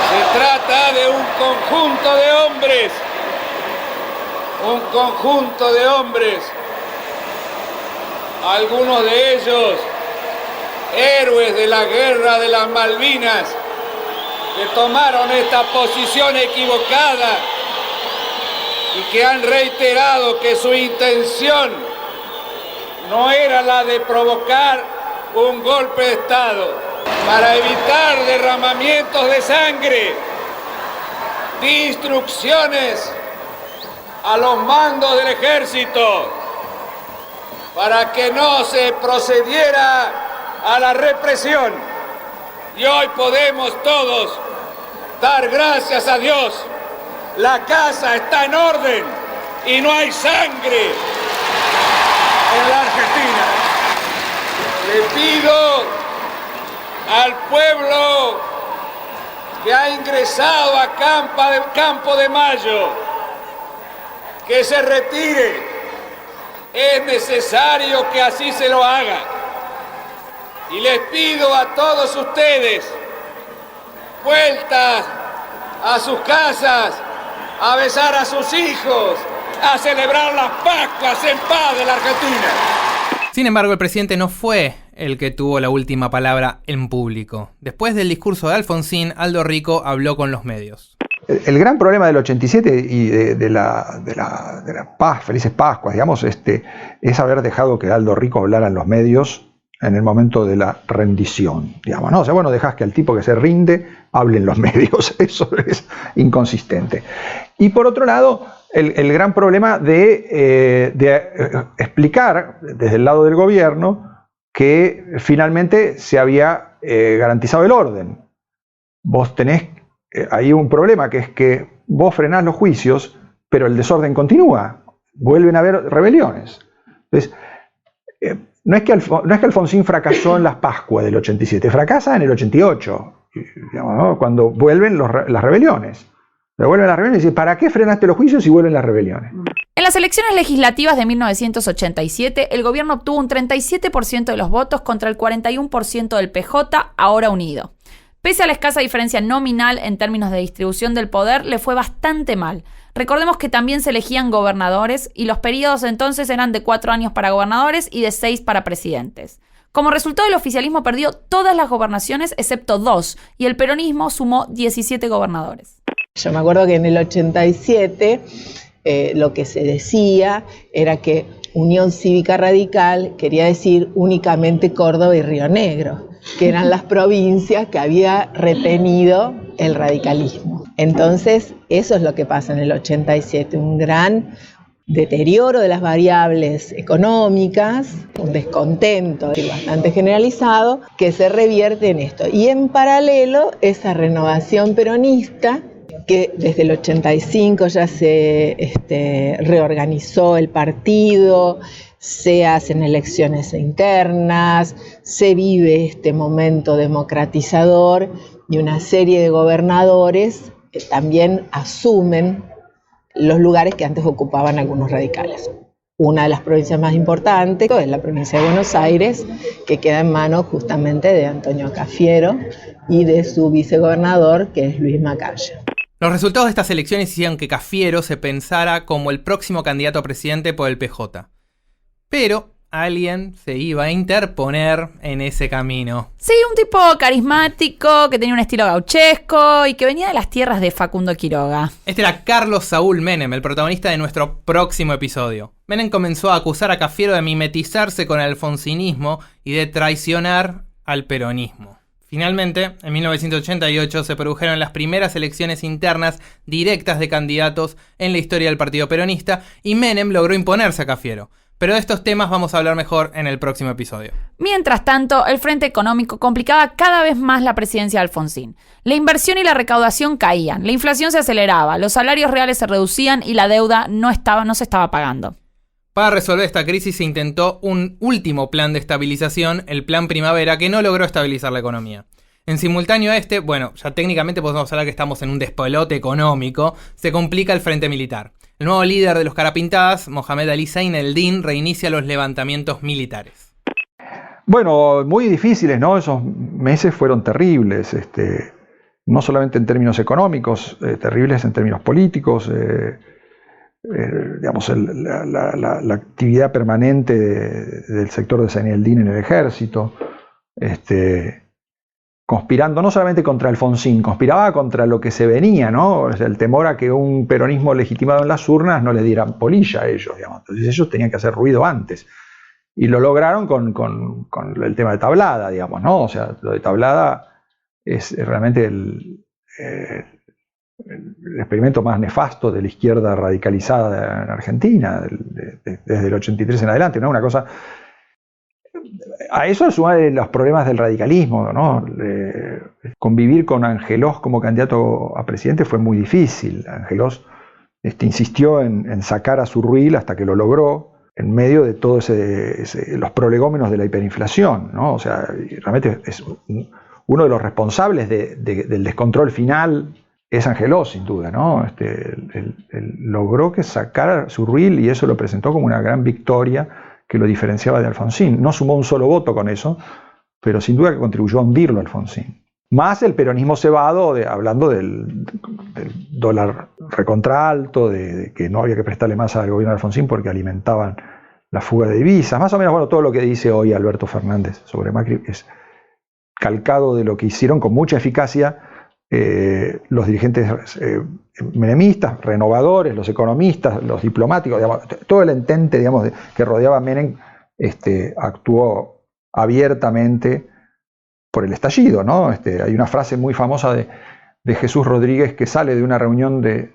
Se trata de un conjunto de hombres, algunos de ellos héroes de la guerra de las Malvinas, que tomaron esta posición equivocada y que han reiterado que su intención no era la de provocar un golpe de Estado. Para evitar derramamientos de sangre, di instrucciones a los mandos del ejército para que no se procediera a la represión. Y hoy podemos todos dar gracias a Dios. La casa está en orden y no hay sangre en la Argentina. Le pido al pueblo que ha ingresado a Campo de Mayo que se retire. Es necesario que así se lo haga. Y les pido a todos ustedes vueltas a sus casas, a besar a sus hijos, a celebrar las Pascuas en paz de la Argentina. Sin embargo, el presidente no fue el que tuvo la última palabra en público. Después del discurso de Alfonsín, Aldo Rico habló con los medios. El gran problema del 87 y de la paz, felices Pascuas, digamos, es haber dejado que Aldo Rico hablara en los medios en el momento de la rendición, digamos, ¿no? O sea, bueno, dejas que el tipo que se rinde hable en los medios, eso es inconsistente. Y por otro lado, el gran problema de explicar desde el lado del gobierno que finalmente se había garantizado el orden. Vos tenés ahí un problema, que es que vos frenás los juicios, pero el desorden continúa, vuelven a haber rebeliones. Entonces, no es que Alfonsín fracasó en las Pascuas del 87, fracasa en el 88, digamos, ¿no? Cuando vuelven las rebeliones. Pero vuelven las rebeliones y dicen, ¿para qué frenaste los juicios si vuelven las rebeliones? En las elecciones legislativas de 1987, el gobierno obtuvo un 37% de los votos contra el 41% del PJ, ahora unido. Pese a la escasa diferencia nominal en términos de distribución del poder, le fue bastante mal. Recordemos que también se elegían gobernadores y los periodos entonces eran de 4 años para gobernadores y de 6 para presidentes. Como resultado, el oficialismo perdió todas las gobernaciones excepto 2 y el peronismo sumó 17 gobernadores. Yo me acuerdo que en el 87 lo que se decía era que Unión Cívica Radical quería decir únicamente Córdoba y Río Negro, que eran las provincias que había retenido el radicalismo. Entonces, eso es lo que pasa en el 87, un gran deterioro de las variables económicas, un descontento bastante generalizado, que se revierte en esto. Y en paralelo, esa renovación peronista, que desde el 85 ya se reorganizó el partido, se hacen elecciones internas, se vive este momento democratizador y una serie de gobernadores también asumen los lugares que antes ocupaban algunos radicales. Una de las provincias más importantes es la provincia de Buenos Aires, que queda en manos justamente de Antonio Cafiero y de su vicegobernador, que es Luis Macaya. Los resultados de estas elecciones hicieron que Cafiero se pensara como el próximo candidato a presidente por el PJ. Pero alguien se iba a interponer en ese camino. Sí, un tipo carismático, que tenía un estilo gauchesco y que venía de las tierras de Facundo Quiroga. Este era Carlos Saúl Menem, el protagonista de nuestro próximo episodio. Menem comenzó a acusar a Cafiero de mimetizarse con el alfonsinismo y de traicionar al peronismo. Finalmente, en 1988 se produjeron las primeras elecciones internas directas de candidatos en la historia del partido peronista y Menem logró imponerse a Cafiero. Pero de estos temas vamos a hablar mejor en el próximo episodio. Mientras tanto, el frente económico complicaba cada vez más la presidencia de Alfonsín. La inversión y la recaudación caían, la inflación se aceleraba, los salarios reales se reducían y la deuda no se estaba pagando. Para resolver esta crisis se intentó un último plan de estabilización, el Plan Primavera, que no logró estabilizar la economía. En simultáneo a ya técnicamente podemos hablar que estamos en un despelote económico, se complica el frente militar. El nuevo líder de los Carapintadas, Mohamed Ali Zein el-Din, reinicia los levantamientos militares. Bueno, muy difíciles, ¿no? Esos meses fueron terribles, no solamente en términos económicos, terribles en términos políticos, la actividad permanente del sector de Zein el-Din en el ejército, conspirando no solamente contra Alfonsín, conspiraba contra lo que se venía, ¿no? O sea, el temor a que un peronismo legitimado en las urnas no le dieran polilla a ellos, digamos. Entonces ellos tenían que hacer ruido antes. Y lo lograron con el tema de Tablada, digamos, ¿no? O sea, lo de Tablada es realmente el experimento más nefasto de la izquierda radicalizada en Argentina, desde el 83 en adelante, ¿no? Una cosa... A eso es uno de los problemas del radicalismo, ¿no? Convivir con Angelós como candidato a presidente fue muy difícil. Angelós insistió en sacar a Zurril hasta que lo logró, en medio de todos los prolegómenos de la hiperinflación, ¿no? O sea, realmente es uno de los responsables del descontrol final es Angelós, sin duda, ¿no? Él logró que sacara a Zurril y eso lo presentó como una gran victoria que lo diferenciaba de Alfonsín. No sumó un solo voto con eso, pero sin duda que contribuyó a hundirlo a Alfonsín. Más el peronismo cebado, hablando del dólar recontraalto, de que no había que prestarle más al gobierno de Alfonsín porque alimentaban la fuga de divisas. Más o menos, todo lo que dice hoy Alberto Fernández sobre Macri es calcado de lo que hicieron con mucha eficacia los dirigentes menemistas, renovadores, los economistas, los diplomáticos, digamos, todo el entente, digamos, que rodeaba a Menem actuó abiertamente por el estallido, ¿no? Hay una frase muy famosa de Jesús Rodríguez que sale de una reunión de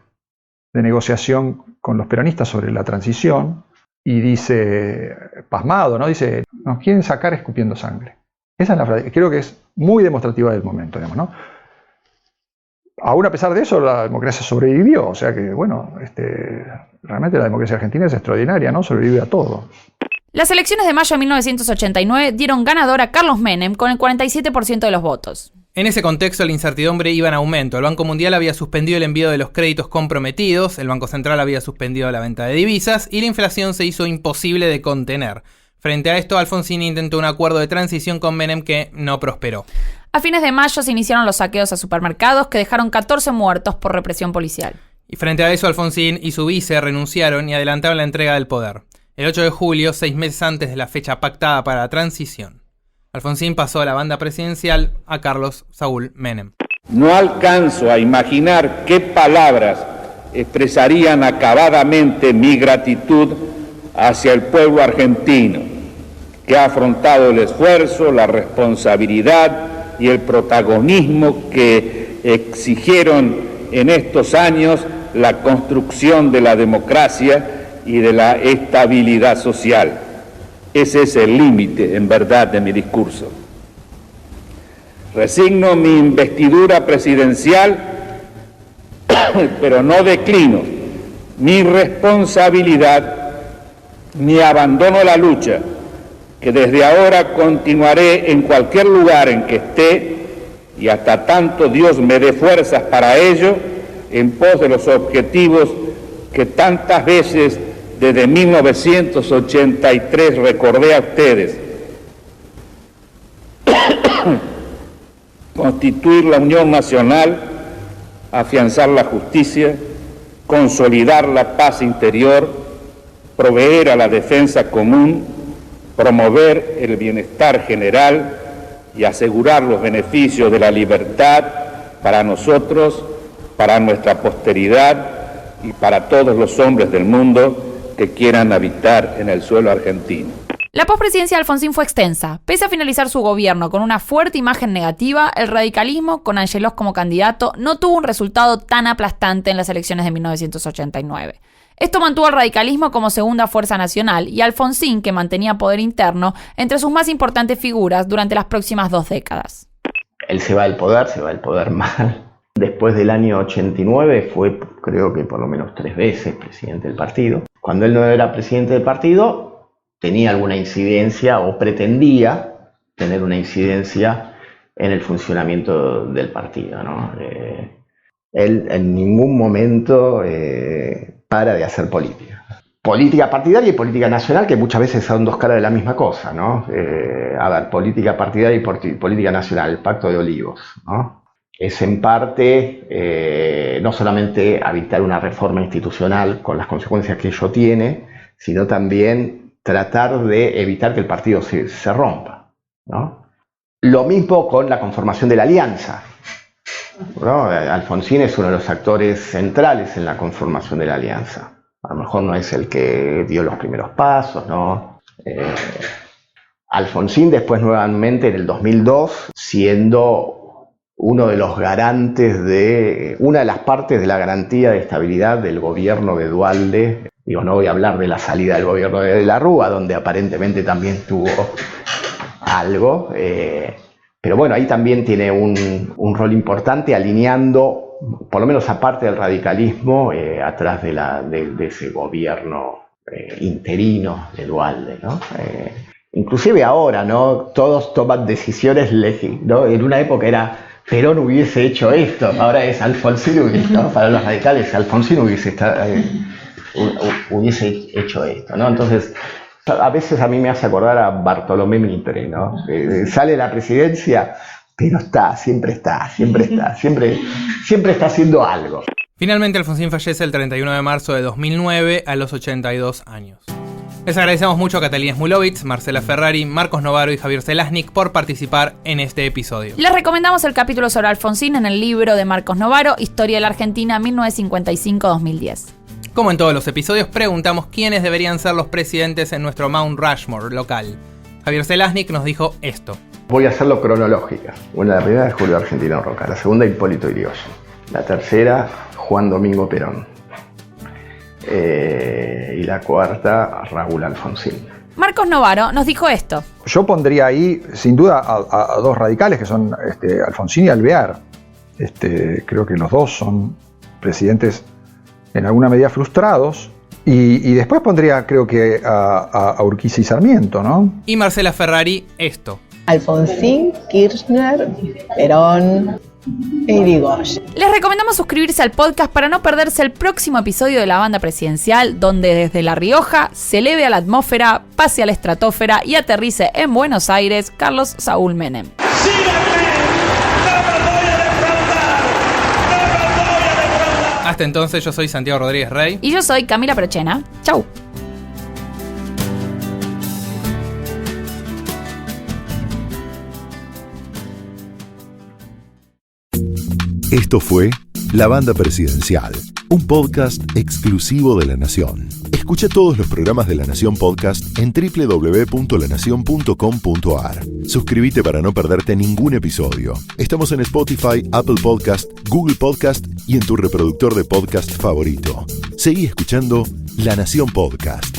negociación con los peronistas sobre la transición y dice, pasmado, ¿no? Dice, nos quieren sacar escupiendo sangre. Esa es la frase, creo que es muy demostrativa del momento, digamos, ¿no? Aún a pesar de eso, la democracia sobrevivió, o sea que, bueno, realmente la democracia argentina es extraordinaria, ¿no? Sobrevive a todo. Las elecciones de mayo de 1989 dieron ganador a Carlos Menem con el 47% de los votos. En ese contexto, la incertidumbre iba en aumento. El Banco Mundial había suspendido el envío de los créditos comprometidos, el Banco Central había suspendido la venta de divisas y la inflación se hizo imposible de contener. Frente a esto, Alfonsín intentó un acuerdo de transición con Menem que no prosperó. A fines de mayo se iniciaron los saqueos a supermercados que dejaron 14 muertos por represión policial. Y frente a eso, Alfonsín y su vice renunciaron y adelantaron la entrega del poder. El 8 de julio, 6 meses antes de la fecha pactada para la transición, Alfonsín pasó a la banda presidencial a Carlos Saúl Menem. No alcanzo a imaginar qué palabras expresarían acabadamente mi gratitud hacia el pueblo argentino, que ha afrontado el esfuerzo, la responsabilidad y el protagonismo que exigieron en estos años la construcción de la democracia y de la estabilidad social. Ese es el límite, en verdad, de mi discurso. Resigno mi investidura presidencial, pero no declino mi responsabilidad ni abandono la lucha, que desde ahora continuaré en cualquier lugar en que esté y hasta tanto Dios me dé fuerzas para ello, en pos de los objetivos que tantas veces desde 1983 recordé a ustedes. Constituir la unión nacional, afianzar la justicia, consolidar la paz interior, proveer a la defensa común, promover el bienestar general y asegurar los beneficios de la libertad para nosotros, para nuestra posteridad y para todos los hombres del mundo que quieran habitar en el suelo argentino. La pospresidencia de Alfonsín fue extensa. Pese a finalizar su gobierno con una fuerte imagen negativa, el radicalismo, con Angelós como candidato, no tuvo un resultado tan aplastante en las elecciones de 1989. Esto mantuvo al radicalismo como segunda fuerza nacional y a Alfonsín, que mantenía poder interno, entre sus más importantes figuras durante las próximas 2 décadas. Él se va del poder mal. Después del año 89 fue, creo que por lo menos 3 veces presidente del partido. Cuando él no era presidente del partido, tenía alguna incidencia o pretendía tener una incidencia en el funcionamiento del partido, ¿no? Él en ningún momento para de hacer política. Política partidaria y política nacional, que muchas veces son 2 caras de la misma cosa, ¿no? A ver, política partidaria y política nacional, el Pacto de Olivos, ¿no? Es en parte no solamente evitar una reforma institucional con las consecuencias que ello tiene, sino también tratar de evitar que el partido se rompa, ¿no? Lo mismo con la conformación de la alianza, ¿no? Alfonsín es uno de los actores centrales en la conformación de la alianza. A lo mejor no es el que dio los primeros pasos, ¿no? Alfonsín después nuevamente en el 2002, siendo uno de los garantes de, una de las partes de la garantía de estabilidad del gobierno de Duhalde. Digo, no voy a hablar de la salida del gobierno de la Rúa, donde aparentemente también tuvo algo, pero bueno, ahí también tiene un rol importante alineando, por lo menos aparte del radicalismo, atrás de ese gobierno interino de Duhalde, ¿no? Inclusive ahora, ¿no? Todos toman decisiones, ¿no? En una época era Perón hubiese hecho esto, ahora es Alfonsín, ¿no? Para los radicales, Alfonsín hubiese hecho esto, ¿no? Entonces, a veces a mí me hace acordar a Bartolomé Mitre, ¿no? Sale la presidencia, pero siempre está haciendo algo. Finalmente, Alfonsín fallece el 31 de marzo de 2009 a los 82 años. Les agradecemos mucho a Catalina Smulovitz, Marcela Ferrari, Marcos Novaro y Javier Zelaznik por participar en este episodio. Les recomendamos el capítulo sobre Alfonsín en el libro de Marcos Novaro, Historia de la Argentina 1955-2010. Como en todos los episodios, preguntamos quiénes deberían ser los presidentes en nuestro Mount Rushmore local. Javier Zelaznik nos dijo esto. Voy a hacerlo cronológica. Bueno, la primera es Julio Argentino Roca, la segunda Hipólito Yrigoyen, la tercera Juan Domingo Perón y la cuarta Raúl Alfonsín. Marcos Novaro nos dijo esto. Yo pondría ahí, sin duda, a 2 radicales que son Alfonsín y Alvear. Creo que los 2 son presidentes en alguna medida frustrados. Y después pondría, creo que, a Urquiza y Sarmiento, ¿no? Y Marcela Ferrari, esto. Alfonsín, Kirchner, Perón e Irigoyen. Les recomendamos suscribirse al podcast para no perderse el próximo episodio de La Banda Presidencial, donde desde La Rioja se eleve a la atmósfera, pase a la estratosfera y aterrice en Buenos Aires Carlos Saúl Menem. Hasta entonces, yo soy Santiago Rodríguez Rey. Y yo soy Camila Perochena. Chau. Esto fue La Banda Presidencial, un podcast exclusivo de La Nación. Escucha todos los programas de La Nación Podcast en www.lanacion.com.ar. Suscríbete para no perderte ningún episodio. Estamos en Spotify, Apple Podcast, Google Podcast y en tu reproductor de podcast favorito. Seguí escuchando La Nación Podcast.